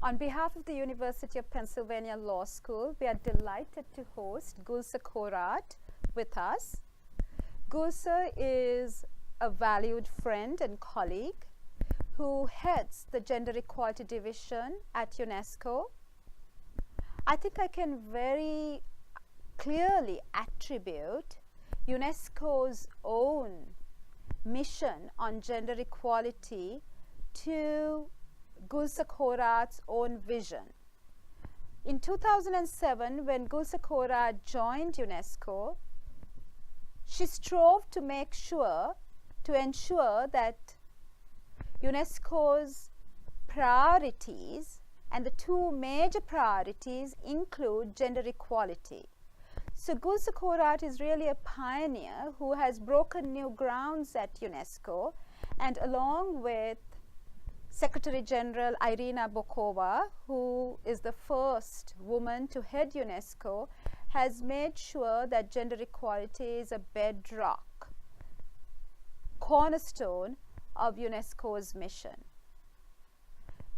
On behalf of the University of Pennsylvania Law School, we are delighted to host Gulser Corat with us. Gulser is a valued friend and colleague who heads the Gender Equality Division at UNESCO. I think I can very clearly attribute UNESCO's own mission on gender equality to Gulser Corat's own vision. In 2007, when Gulser Corat joined UNESCO, she strove to ensure that UNESCO's priorities, and the two major priorities include gender equality. So Gulser Corat is really a pioneer who has broken new grounds at UNESCO, and along with Secretary General Irina Bokova, who is the first woman to head UNESCO, has made sure that gender equality is a bedrock, cornerstone of UNESCO's mission.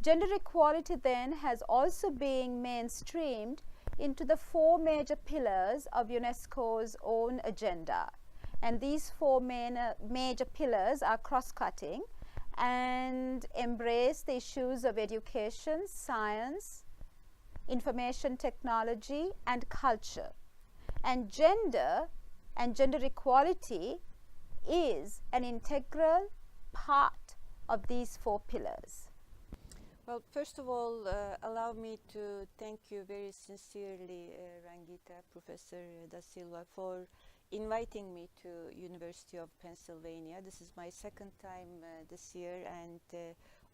Gender equality then has also been mainstreamed into the four major pillars of UNESCO's own agenda. And these four major pillars are cross-cutting and embrace the issues of education, science, information technology, and culture. And gender equality is an integral part of these four pillars. Well, first of all, allow me to thank you very sincerely, Rangita, Professor Da Silva, for inviting me to University of Pennsylvania. This is my second time this year, and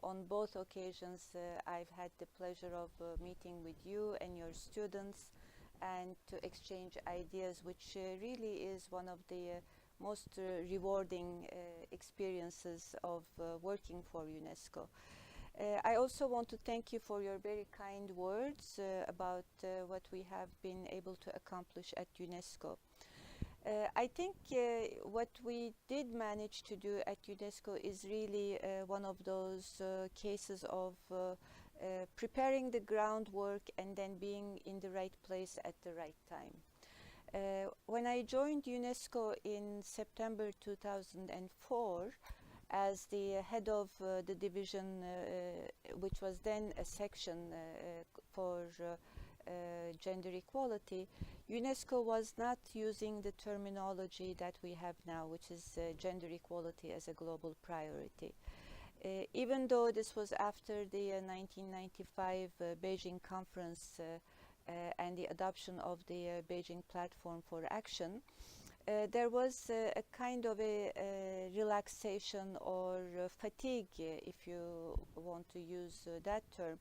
on both occasions I've had the pleasure of meeting with you and your students and to exchange ideas, which really is one of the most rewarding experiences of working for UNESCO. I also want to thank you for your very kind words about what we have been able to accomplish at UNESCO. I think what we did manage to do at UNESCO is really one of those cases of preparing the groundwork and then being in the right place at the right time. When I joined UNESCO in September 2004 as the head of the division, which was then a section for gender equality, UNESCO was not using the terminology that we have now, which is gender equality as a global priority. Even though this was after the 1995 Beijing conference and the adoption of the Beijing Platform for Action, there was a kind of a relaxation or fatigue, if you want to use that term,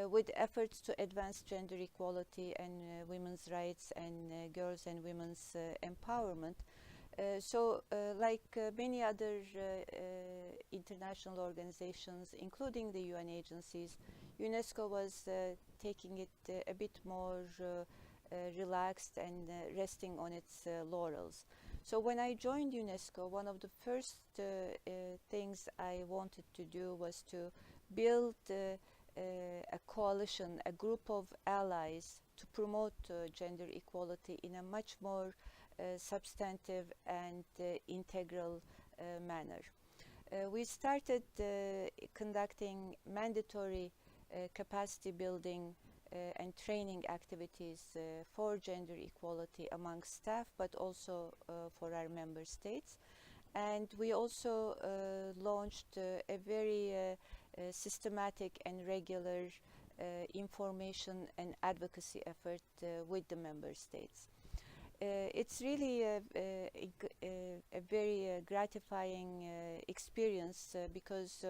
with efforts to advance gender equality and women's rights and girls and women's empowerment. So like many other international organizations, including the UN agencies, UNESCO was taking it a bit more relaxed and resting on its laurels. So when I joined UNESCO, one of the first things I wanted to do was to build a coalition, a group of allies to promote gender equality in a much more substantive and integral manner. We started conducting mandatory capacity building and training activities for gender equality among staff, but also for our member states. And we also launched a very systematic and regular information and advocacy effort with the member states. It's really a very gratifying experience because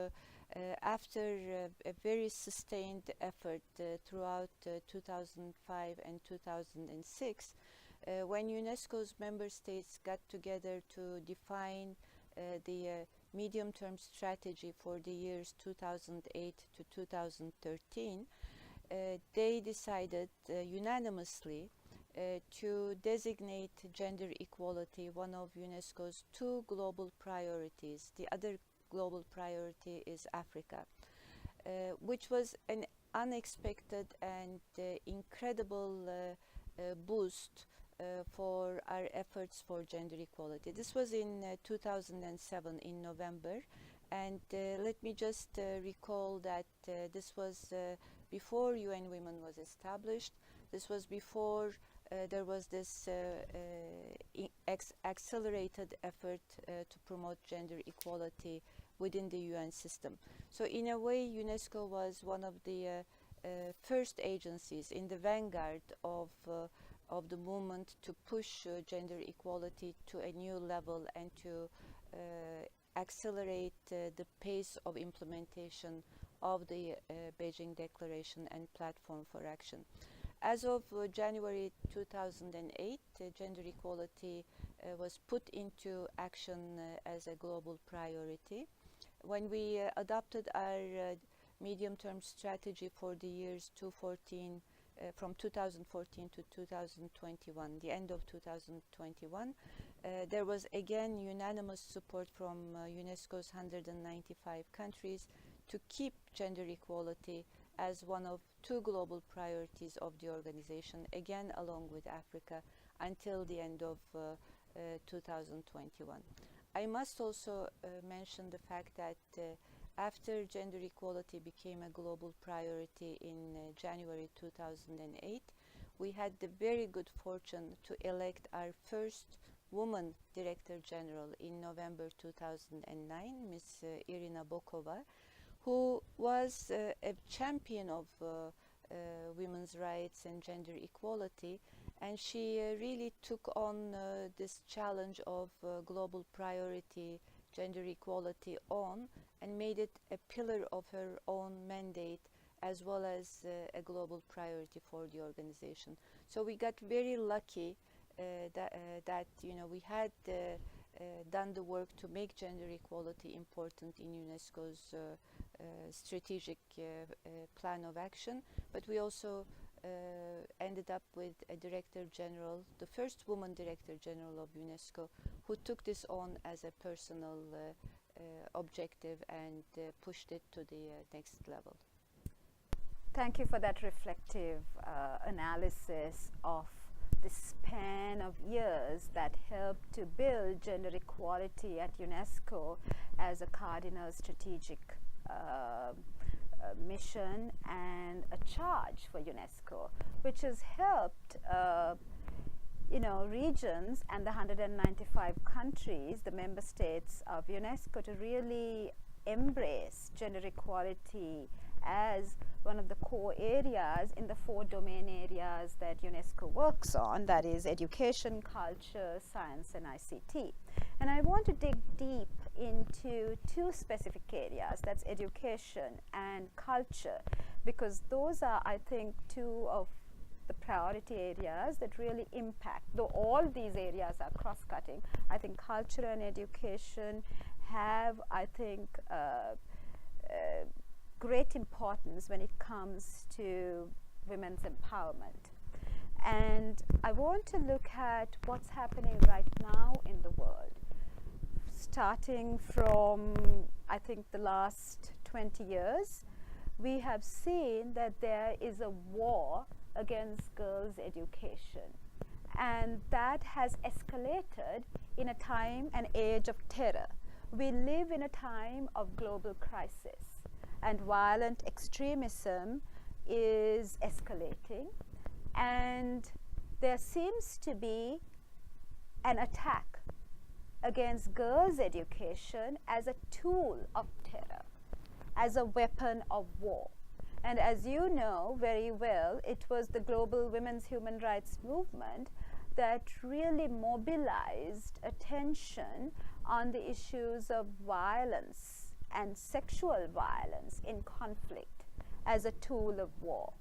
after a very sustained effort throughout 2005 and 2006, when UNESCO's member states got together to define the medium-term strategy for the years 2008 to 2013, they decided unanimously to designate gender equality one of UNESCO's two global priorities. The other global priority is Africa, which was an unexpected and incredible boost for our efforts for gender equality. This was in 2007 in November, and let me just recall that this was before UN Women was established. This was before there was this accelerated effort to promote gender equality within the UN system. So in a way, UNESCO was one of the first agencies in the vanguard of the movement to push gender equality to a new level and to accelerate the pace of implementation of the Beijing Declaration and Platform for Action. As of January 2008, gender equality was put into action as a global priority. When we adopted our medium-term strategy for the years from 2014 to 2021, the end of 2021, there was again unanimous support from UNESCO's 195 countries to keep gender equality as one of two global priorities of the organization, again along with Africa, until the end of 2021. I must also mention the fact that after gender equality became a global priority in January 2008, we had the very good fortune to elect our first woman Director General in November 2009, Ms. Irina Bokova, who was a champion of women's rights and gender equality, and she really took on this challenge of global priority gender equality on and made it a pillar of her own mandate as well as a global priority for the organization. So we got very lucky that we had done the work to make gender equality important in UNESCO's strategic plan of action, but we also ended up with a Director General, the first woman Director General of UNESCO, who took this on as a personal objective and pushed it to the next level. Thank you for that reflective analysis of the span of years that helped to build gender equality at UNESCO as a cardinal strategic mission and a charge for UNESCO, which has helped regions and the 195 countries, the member states of UNESCO, to really embrace gender equality as one of the core areas in the 4 domain areas that UNESCO works on, that is education, culture, science, and ICT. And I want to dig deep into 2 specific areas, that's education and culture, because those are, I think, 2 of the priority areas that really impact, though all these areas are cross-cutting. I think culture and education have, I think, great importance when it comes to women's empowerment. And I want to look at what's happening right now in the world, starting from, I think, the last 20 years. We have seen that there is a war against girls' education, and that has escalated in a time and age of terror. We live in a time of global crisis, and violent extremism is escalating, and there seems to be an attack against girls' education as a tool of terror, as a weapon of war. And as you know very well, it was the global women's human rights movement that really mobilized attention on the issues of violence and sexual violence in conflict as a tool of war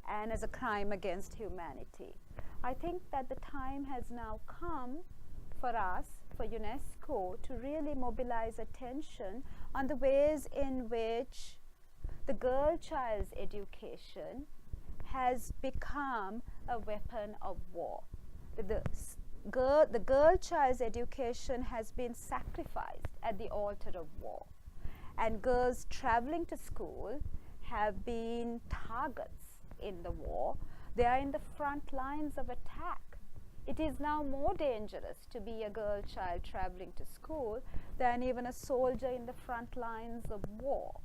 and as a crime against humanity. I think that the time has now come for us, for UNESCO, to really mobilize attention on the ways in which the girl child's education has become a weapon of war. The girl child's education has been sacrificed at the altar of war, and girls traveling to school have been targets in the war. They are in the front lines of attack. It is now more dangerous to be a girl child traveling to school than even a soldier in the front lines of war.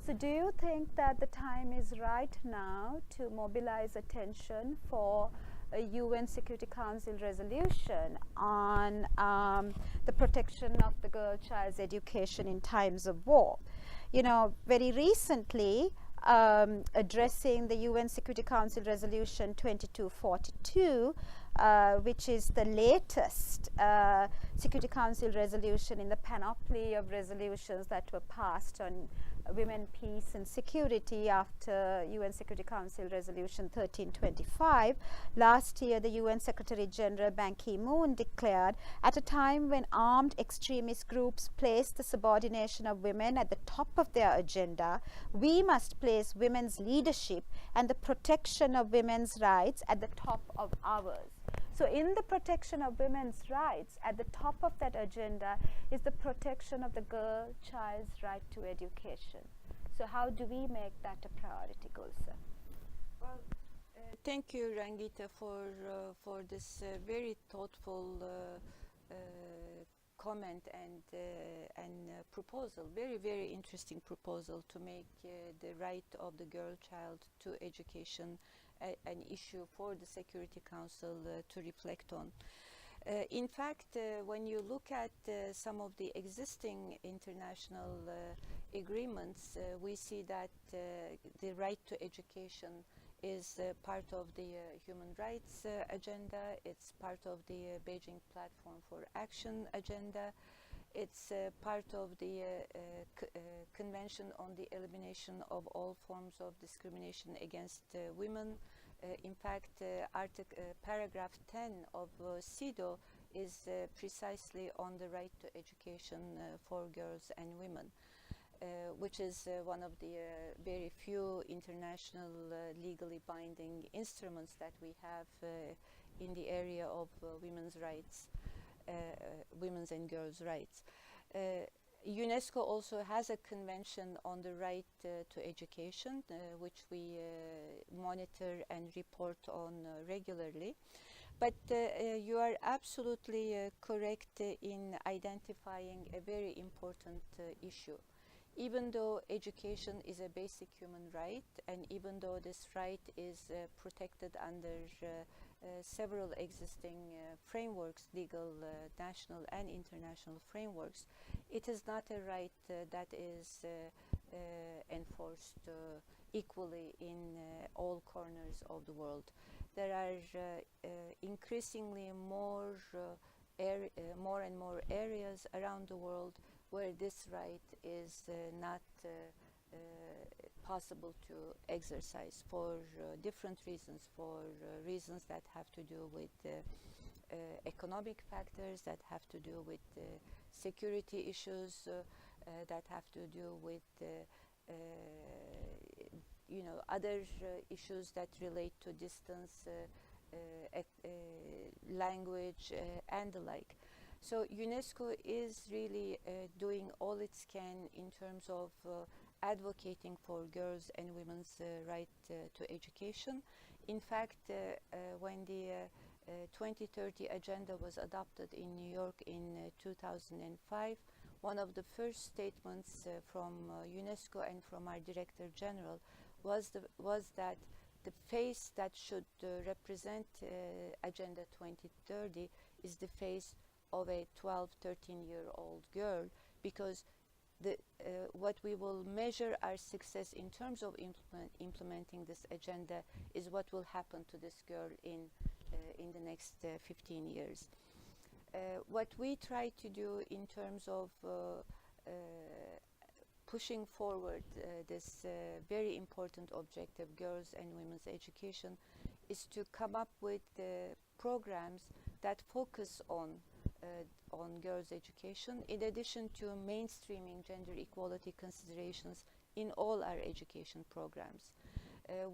So do you think that the time is right now to mobilize attention for a UN Security Council resolution on the protection of the girl child's education in times of war? You know, very recently, addressing the UN Security Council Resolution 2242, which is the latest Security Council resolution in the panoply of resolutions that were passed on women, peace and security after UN Security Council Resolution 1325. Last year, the UN Secretary General Ban Ki-moon declared, at a time when armed extremist groups place the subordination of women at the top of their agenda, we must place women's leadership and the protection of women's rights at the top of ours. So in the protection of women's rights, at the top of that agenda is the protection of the girl child's right to education. So how do we make that a priority, Gulser? Well, thank you, Rangita, for this very thoughtful comment and proposal. Very interesting proposal to make the right of the girl child to education an issue for the Security Council to reflect on. In fact, when you look at some of the existing international agreements, we see that the right to education is part of the human rights agenda. It's part of the Beijing Platform for Action agenda. It's part of the Convention on the Elimination of All Forms of Discrimination Against Women. In fact, paragraph 10 of CEDAW is precisely on the right to education for girls and women, which is one of the very few international legally binding instruments that we have in the area of women's rights. Women's and girls' rights. UNESCO also has a convention on the right to education, which we monitor and report on regularly. But you are absolutely correct in identifying a very important issue. Even though education is a basic human right, and even though this right is protected under several existing frameworks, legal, national and international frameworks, it is not a right that is enforced equally in all corners of the world. There are increasingly more and more areas around the world where this right is not possible to exercise for different reasons, for reasons that have to do with economic factors, that have to do with security issues, that have to do with other issues that relate to distance, language, and the like. So UNESCO is really doing all it can in terms of advocating for girls and women's right to education. In fact, when the 2030 agenda was adopted in New York in 2005, one of the first statements from UNESCO and from our Director General was that the face that should represent Agenda 2030 is the face of a 12, 13-year-old girl, because what we will measure our success in terms of implementing this agenda is what will happen to this girl in the next 15 years. What we try to do in terms of pushing forward this very important objective, girls and women's education, is to come up with programs that focus on girls' education, in addition to mainstreaming gender equality considerations in all our education programs.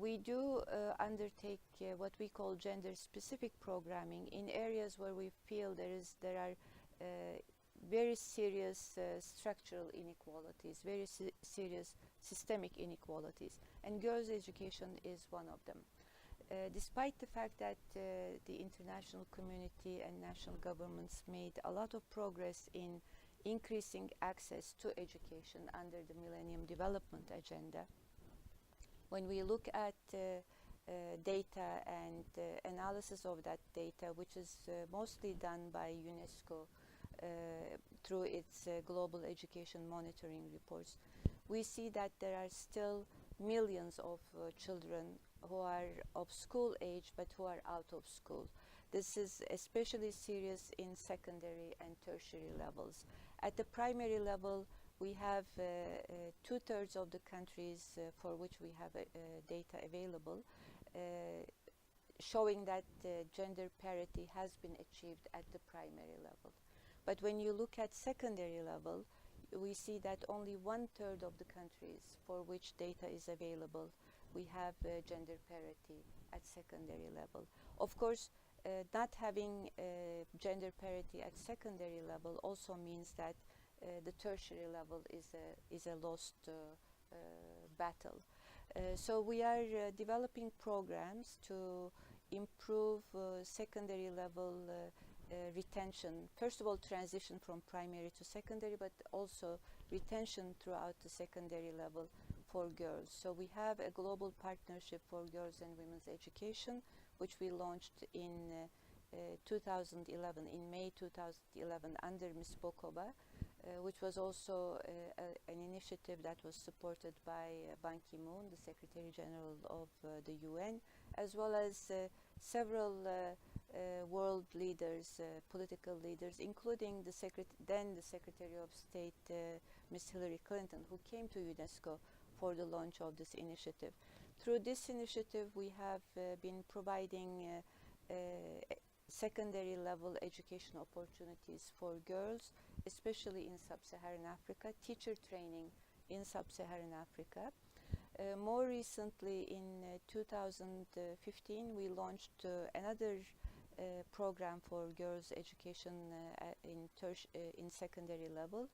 We do undertake what we call gender-specific programming in areas where we feel there are very serious structural inequalities, very serious systemic inequalities, and girls' education is one of them. Despite the fact that the international community and national governments made a lot of progress in increasing access to education under the Millennium Development Agenda, when we look at data and analysis of that data, which is mostly done by UNESCO through its global education monitoring reports, we see that there are still millions of children who are of school age but who are out of school. This is especially serious in secondary and tertiary levels. At the primary level, we have 2/3 of the countries for which we have data available, showing that gender parity has been achieved at the primary level. But when you look at secondary level, we see that only 1/3 of the countries for which data is available, we have gender parity at secondary level. Of course, not having gender parity at secondary level also means that the tertiary level is a lost battle. So we are developing programs to improve secondary level retention. First of all, transition from primary to secondary, but also retention throughout the secondary level for girls. So we have a global partnership for girls and women's education, which we launched in 2011, in May 2011, under Ms. Bokova, which was also an initiative that was supported by Ban Ki-moon, the Secretary General of the UN, as well as several world leaders, political leaders, including the then the Secretary of State, Ms. Hillary Clinton, who came to UNESCO for the launch of this initiative. Through this initiative, we have been providing secondary level education opportunities for girls, especially in sub-Saharan Africa, teacher training in sub-Saharan Africa. More recently, in 2015, we launched another program for girls' education in secondary level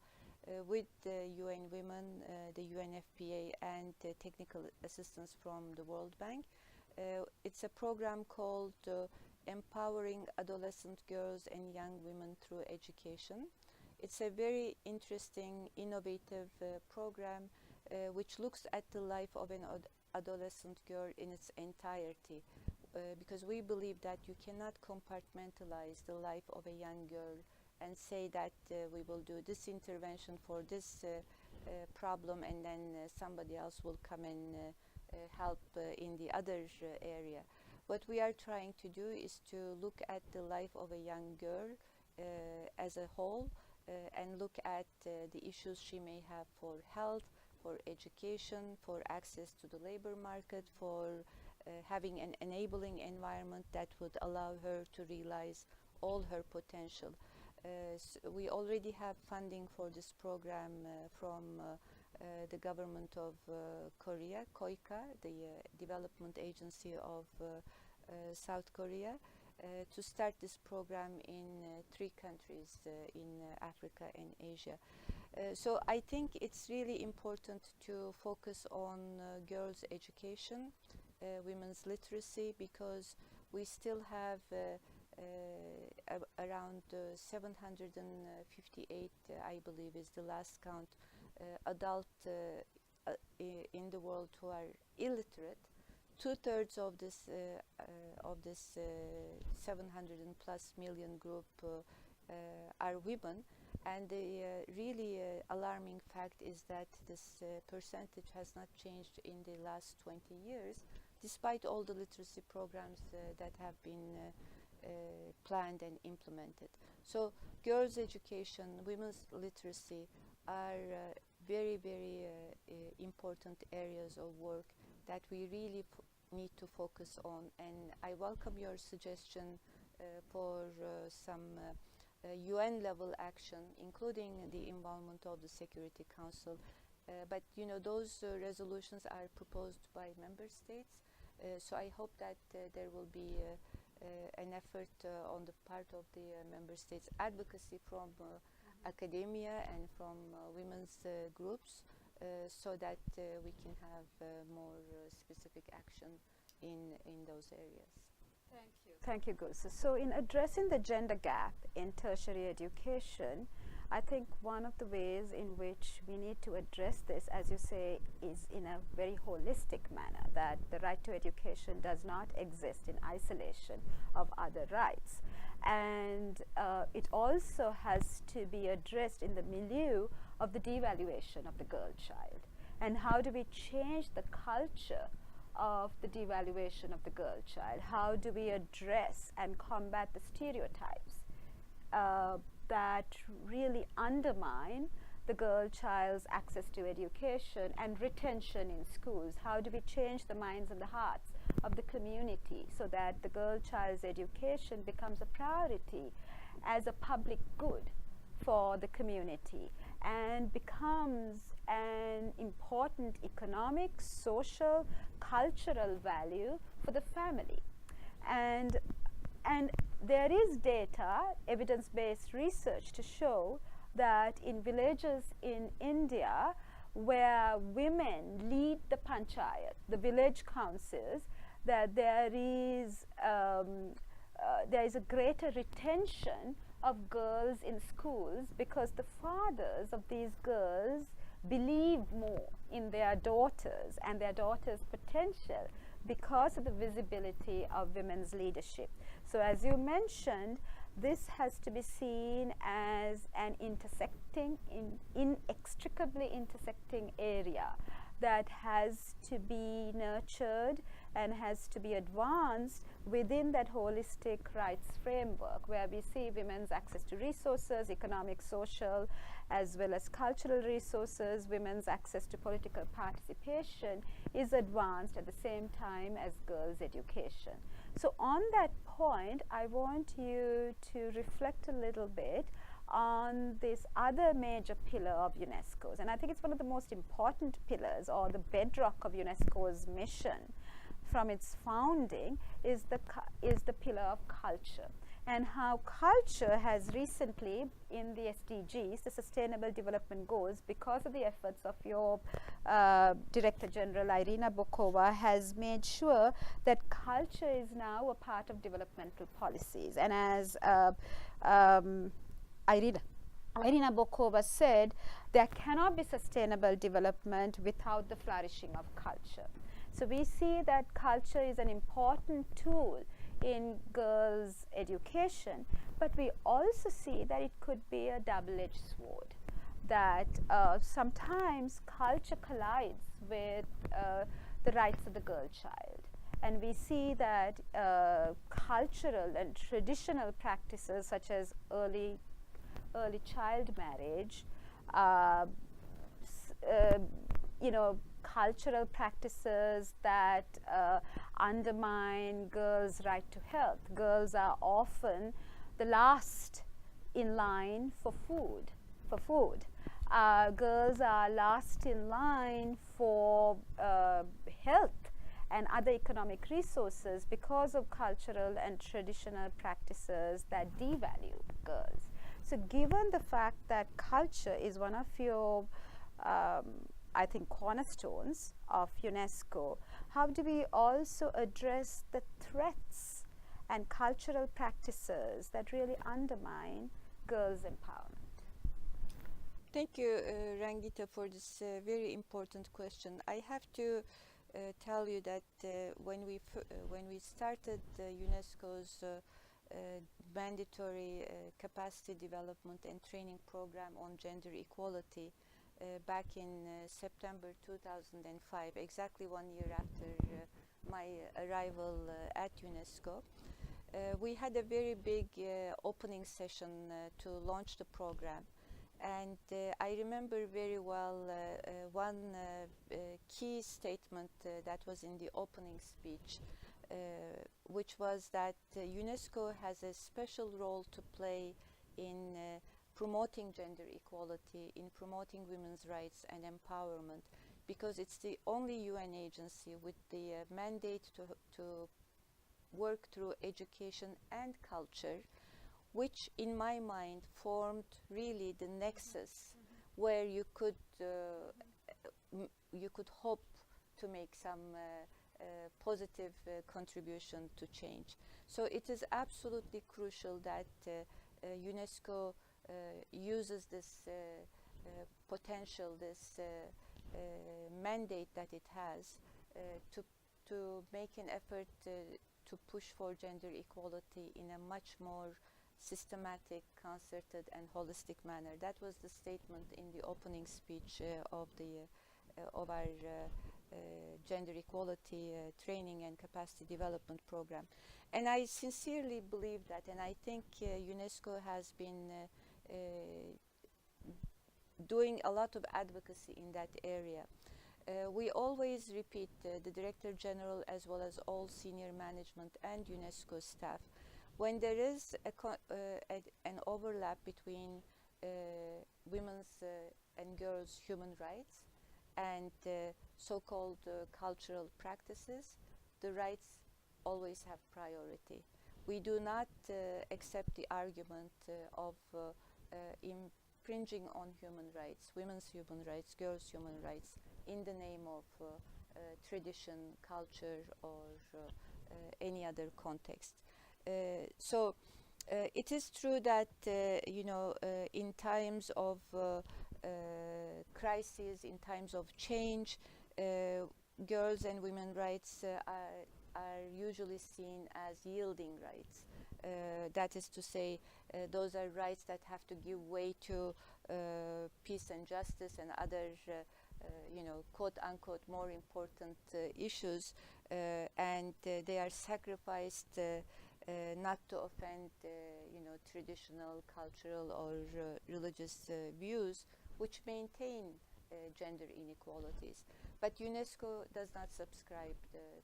with the UN Women, the UNFPA, and technical assistance from the World Bank. It's a program called Empowering Adolescent Girls and Young Women Through Education. It's a very interesting, innovative program which looks at the life of an adolescent girl in its entirety, because we believe that you cannot compartmentalize the life of a young girl and say that we will do this intervention for this problem, and then somebody else will come and help in the other area. What we are trying to do is to look at the life of a young girl as a whole and look at the issues she may have for health, for education, for access to the labor market, for having an enabling environment that would allow her to realize all her potential. So we already have funding for this program from the government of Korea, KOICA, the development agency of South Korea, to start this program in 3 countries in Africa and Asia. So I think it's really important to focus on girls' education, women's literacy, because we still have around 758, I believe is the last count, adult in the world who are illiterate. 2/3 of this 700 and plus million group are women, and the really alarming fact is that this percentage has not changed in the last 20 years, despite all the literacy programs that have been planned and implemented. So girls' education, women's literacy are very, very important areas of work that we really need to focus on. And I welcome your suggestion for some UN level action, including the involvement of the Security Council. But you know, those resolutions are proposed by member states. So I hope that there will be an effort on the part of the member states, advocacy from academia and from women's groups, so that we can have more specific action in those areas. Thank you. Thank you, Gulser. So in addressing the gender gap in tertiary education, I think one of the ways in which we need to address this, as you say, is in a very holistic manner, that the right to education does not exist in isolation of other rights. And it also has to be addressed in the milieu of the devaluation of the girl child. And how do we change the culture of the devaluation of the girl child? How do we address and combat the stereotypes that really undermine the girl child's access to education and retention in schools? How do we change the minds and the hearts of the community so that the girl child's education becomes a priority as a public good for the community and becomes an important economic, social, cultural value for the family? And there is data, evidence-based research to show that in villages in India where women lead the panchayat, the village councils, that there is a greater retention of girls in schools because the fathers of these girls believe more in their daughters and their daughters' potential because of the visibility of women's leadership. So as you mentioned, this has to be seen as an inextricably intersecting area that has to be nurtured and has to be advanced within that holistic rights framework where we see women's access to resources, economic, social, as well as cultural resources. Women's access to political participation is advanced at the same time as girls' education. So on that point, I want you to reflect a little bit on this other major pillar of UNESCO's, and I think it's one of the most important pillars or the bedrock of UNESCO's mission from its founding is the pillar of culture, and how culture has recently in the SDGs, the Sustainable Development Goals, because of the efforts of your Director General Irina Bokova, has made sure that culture is now a part of developmental policies. And as Irina Bokova said, there cannot be sustainable development without the flourishing of culture. So we see that culture is an important tool in girls' education, but we also see that it could be a double-edged sword, that sometimes culture collides with the rights of the girl child. And we see that cultural and traditional practices such as early child marriage, cultural practices that undermine girls' right to health. Girls are often the last in line for food. Girls are last in line for health and other economic resources because of cultural and traditional practices that devalue girls. So given the fact that culture is one of your I think cornerstones of UNESCO, how do we also address the threats and cultural practices that really undermine girls' empowerment? Thank you, Rangita, for this very important question. I have to tell you that when we started UNESCO's mandatory capacity development and training program on gender equality back in September 2005, exactly 1 year after my arrival at UNESCO, we had a very big opening session to launch the program. And I remember very well one key statement that was in the opening speech, which was that UNESCO has a special role to play in promoting gender equality, in promoting women's rights and empowerment, because it's the only UN agency with the mandate to work through education and culture which in my mind formed really the nexus where you could hope to make some positive contribution to change. So it is absolutely crucial that UNESCO uses this potential, this mandate that it has to make an effort to push for gender equality in a much more systematic, concerted, and holistic manner. That was the statement in the opening speech of our gender equality training and capacity development program. And I sincerely believe that, and I think UNESCO has been doing a lot of advocacy in that area. We always repeat, the Director General as well as all senior management and UNESCO staff, when there is an overlap between women's and girls' human rights and so-called cultural practices, the rights always have priority. We do not accept the argument of infringing on human rights, women's human rights, girls' human rights, in the name of tradition, culture, or any other context. So it is true that in times of crisis, in times of change, girls' and women's rights are usually seen as yielding rights. That is to say, those are rights that have to give way to peace and justice and other quote-unquote more important issues, and they are sacrificed not to offend traditional, cultural, or religious views which maintain gender inequalities. But UNESCO does not subscribe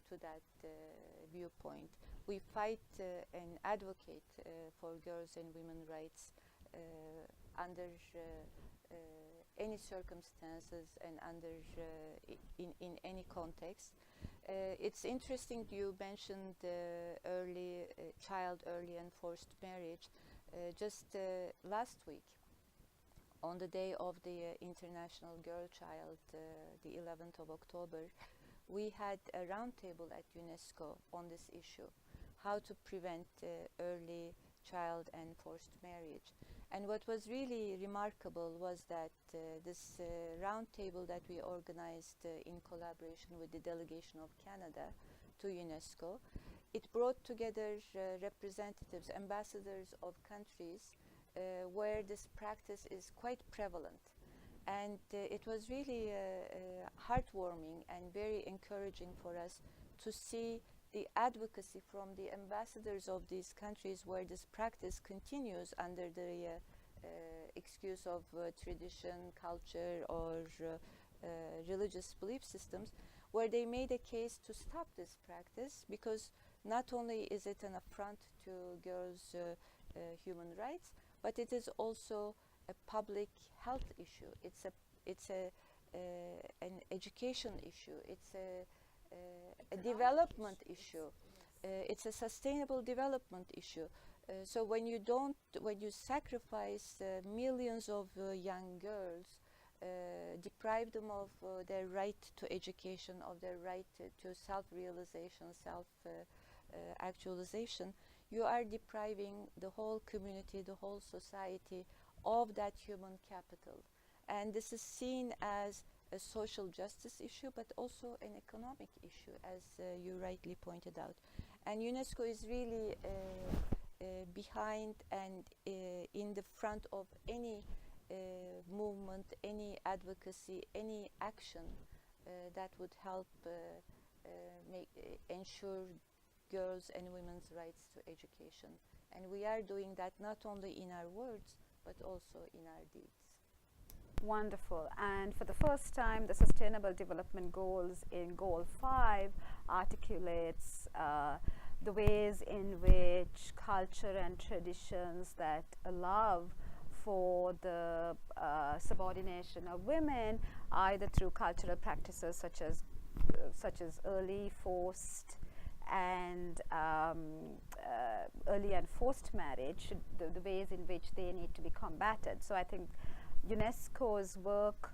to that viewpoint. We fight and advocate for girls' and women's rights under any circumstances and under in any context. It's interesting you mentioned child early and forced marriage. Just last week, on the day of the International Girl Child, the 11th of October, we had a roundtable at UNESCO on this issue, how to prevent early child and forced marriage. And what was really remarkable was that this roundtable that we organized in collaboration with the delegation of Canada to UNESCO, it brought together representatives, ambassadors of countries where this practice is quite prevalent. And it was really heartwarming and very encouraging for us to see the advocacy from the ambassadors of these countries where this practice continues under the excuse of tradition, culture, or religious belief systems, where they made a case to stop this practice because not only is it an affront to girls' human rights, but it is also a public health issue. It's an education issue. It's a development issue. It's a sustainable development issue. So when you sacrifice millions of young girls, deprive them of their right to education, of their right to self-realization, self-actualization, you are depriving the whole community, the whole society of that human capital. And this is seen as a social justice issue, but also an economic issue, as you rightly pointed out. And UNESCO is really behind and in the front of any movement, any advocacy, any action that would help ensure girls' and women's rights to education. And we are doing that not only in our words, but also in our deeds. Wonderful. And for the first time, the Sustainable Development Goals in Goal 5 articulates the ways in which culture and traditions that allow for the subordination of women, either through cultural practices such as early, forced, and early and forced marriage, the ways in which they need to be combated. So I think UNESCO's work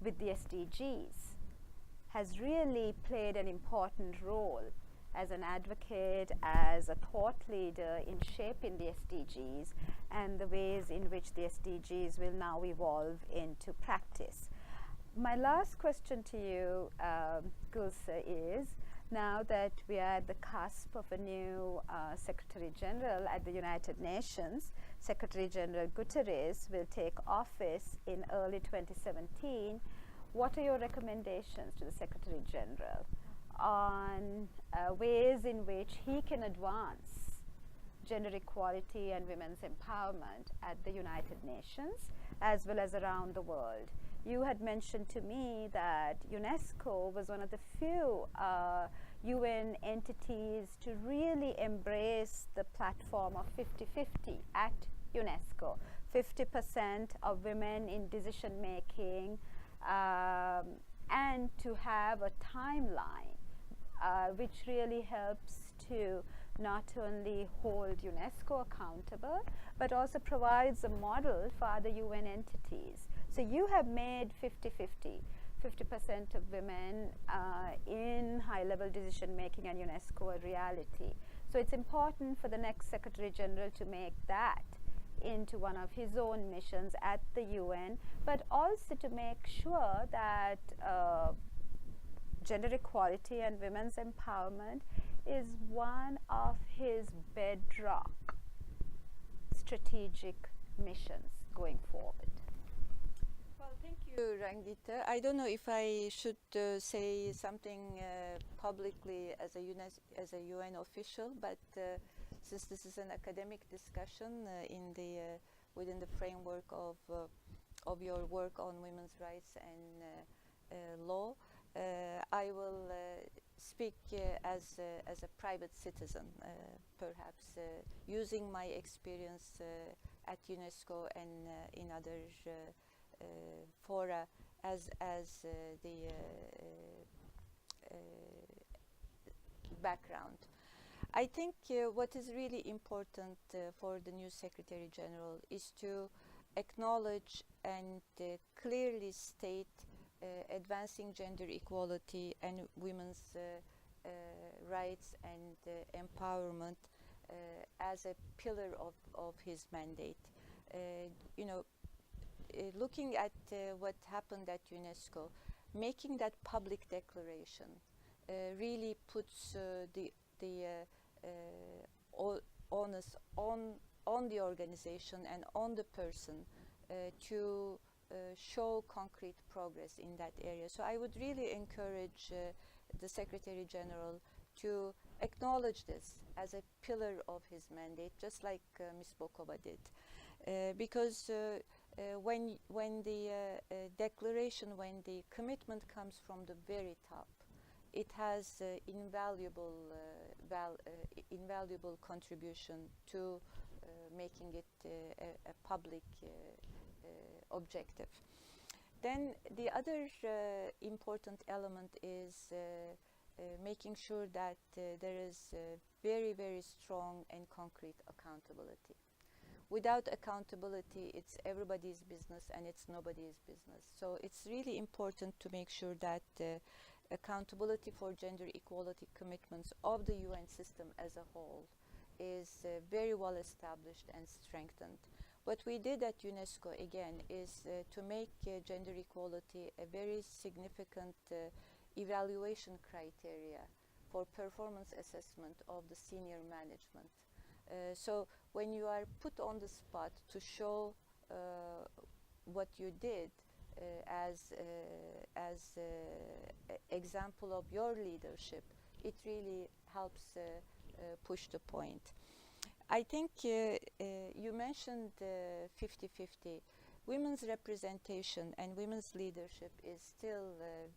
with the SDGs has really played an important role as an advocate, as a thought leader in shaping the SDGs and the ways in which the SDGs will now evolve into practice. My last question to you, Gulser, is now that we are at the cusp of a new Secretary General at the United Nations, Secretary General Guterres will take office in early 2017. What are your recommendations to the Secretary General on ways in which he can advance gender equality and women's empowerment at the United Nations as well as around the world? You had mentioned to me that UNESCO was one of the few UN entities to really embrace the platform of 50-50 at UNESCO. 50% of women in decision making, and to have a timeline which really helps to not only hold UNESCO accountable, but also provides a model for other UN entities. So you have made 50-50, 50% of women in high-level decision-making and UNESCO a reality. So it's important for the next Secretary General to make that into one of his own missions at the UN, but also to make sure that gender equality and women's empowerment is one of his bedrock strategic missions going forward. Well, thank you, Rangita. I don't know if I should say something publicly as a UN official, but since this is an academic discussion within the framework of your work on women's rights and law, I will speak as a private citizen, perhaps using my experience at UNESCO and in other fora as the background. I think what is really important for the new Secretary General is to acknowledge and clearly state advancing gender equality and women's rights and empowerment as a pillar of his mandate. Looking at what happened at UNESCO, making that public declaration really puts the onus on the organization and on the person to show concrete progress in that area. So I would really encourage the Secretary General to acknowledge this as a pillar of his mandate, just like Ms. Bokova did, because when the declaration, when the commitment comes from the very top, it has invaluable contribution to making it a public objective. Then the other important element is making sure that there is very, very strong and concrete accountability. Without accountability, it's everybody's business and it's nobody's business. So it's really important to make sure that accountability for gender equality commitments of the UN system as a whole is very well established and strengthened. What we did at UNESCO, again, is to make gender equality a very significant evaluation criteria for performance assessment of the senior management. So when you are put on the spot to show what you did as example of your leadership, it really helps push the point. I think you mentioned 50-50. Women's representation and women's leadership is still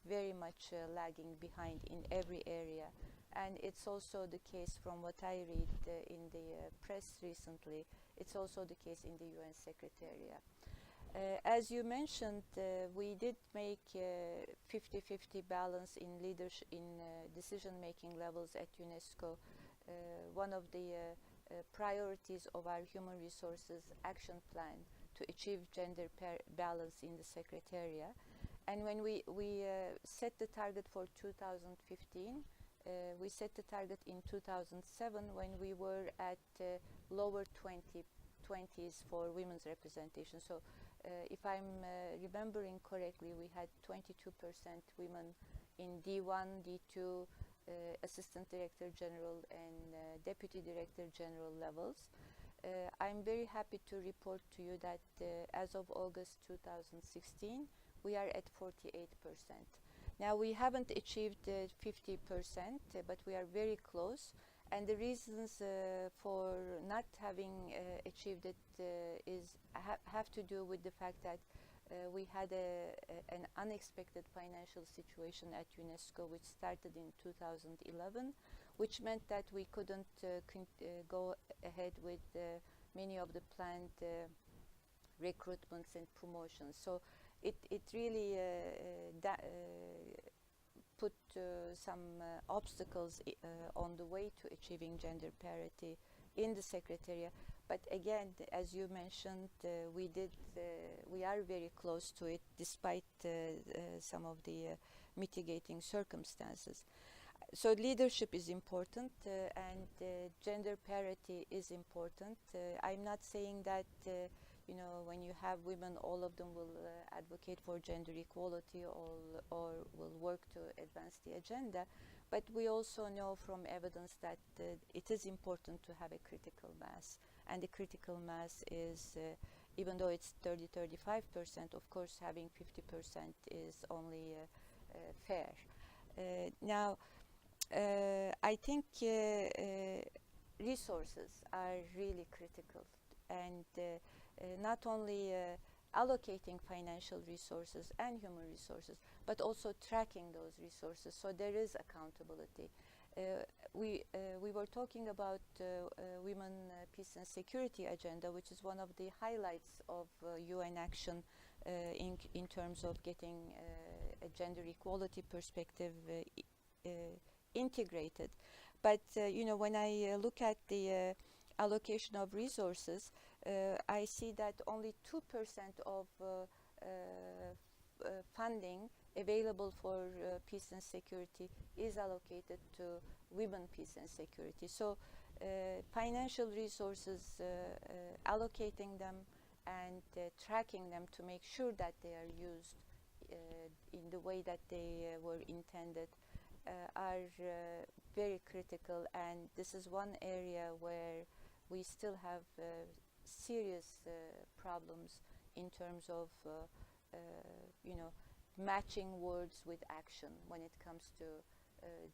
very much lagging behind in every area. And it's also the case from what I read in the press recently. It's also the case in the UN Secretariat. As you mentioned, we did make 50-50 balance in leadership in decision-making levels at UNESCO. One of the priorities of our human resources action plan to achieve gender balance in the Secretariat. And when we set the target for 2015, we set the target in 2007 when we were at lower 20s for women's representation. So if I'm remembering correctly, we had 22% women in D1, D2, Assistant Director General and Deputy Director General levels. I'm very happy to report to you that as of August 2016, we are at 48%. Now we haven't achieved 50%, but we are very close. And the reasons for not having achieved it have to do with the fact that we had an unexpected financial situation at UNESCO, which started in 2011, which meant that we couldn't go ahead with many of the planned recruitments and promotions. So it really put some obstacles on the way to achieving gender parity in the Secretariat. But again, as you mentioned, we are very close to it despite some of the mitigating circumstances. So leadership is important and gender parity is important. I'm not saying that when you have women, all of them will advocate for gender equality or will work to advance the agenda. But we also know from evidence that it is important to have a critical mass. And the critical mass is, even though it's 30-35%, of course, having 50% is only fair. Now, I think resources are really critical. And not only allocating financial resources and human resources, but also tracking those resources, so there is accountability. We were talking about Women, Peace and Security agenda, which is one of the highlights of UN action in terms of getting a gender equality perspective integrated. But when I look at the allocation of resources, I see that only 2% of funding available for peace and security is allocated to women, peace and security. So financial resources, allocating them and tracking them to make sure that they are used in the way that they were intended are very critical. And this is one area where we still have serious problems in terms of matching words with action when it comes to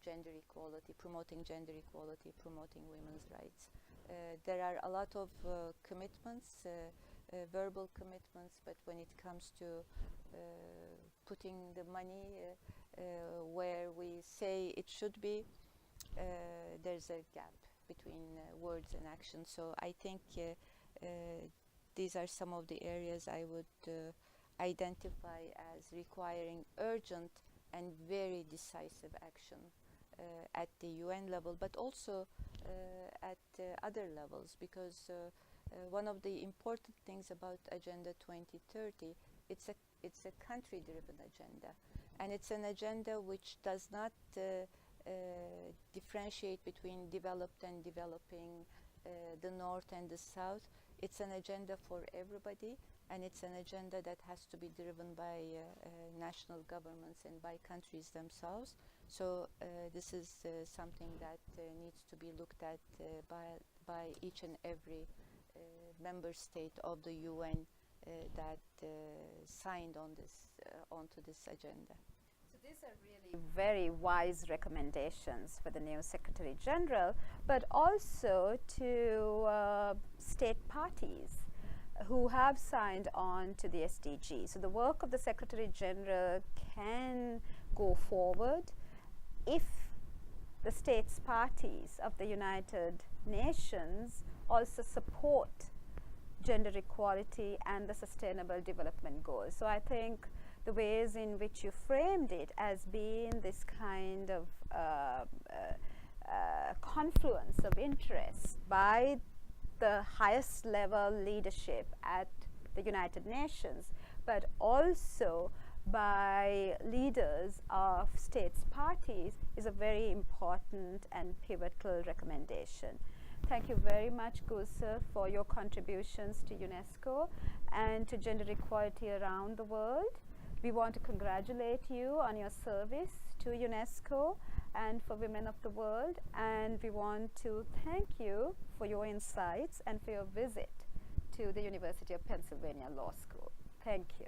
gender equality, promoting gender equality, promoting women's rights. There are a lot of commitments, verbal commitments, but when it comes to putting the money where we say it should be, there's a gap between words and action. So I think these are some of the areas I would identify as requiring urgent and very decisive action at the UN level, but also at other levels, because one of the important things about Agenda 2030, it's a country-driven agenda, and it's an agenda which does not differentiate between developed and developing, the North and the South. It's an agenda for everybody, and it's an agenda that has to be driven by national governments and by countries themselves. So this is something that needs to be looked at by each and every member state of the UN that signed on onto this agenda. So these are really very wise recommendations for the new Secretary General, but also to state parties who have signed on to the SDG. So the work of the Secretary General can go forward if the states parties of the United Nations also support gender equality and the sustainable development goals. So I think the ways in which you framed it as being this kind of confluence of interest by the highest level leadership at the United Nations, but also by leaders of states parties is a very important and pivotal recommendation. Thank you very much, Gulser, for your contributions to UNESCO and to gender equality around the world. We want to congratulate you on your service to UNESCO and for women of the world, and we want to thank you for your insights and for your visit to the University of Pennsylvania Law School. Thank you.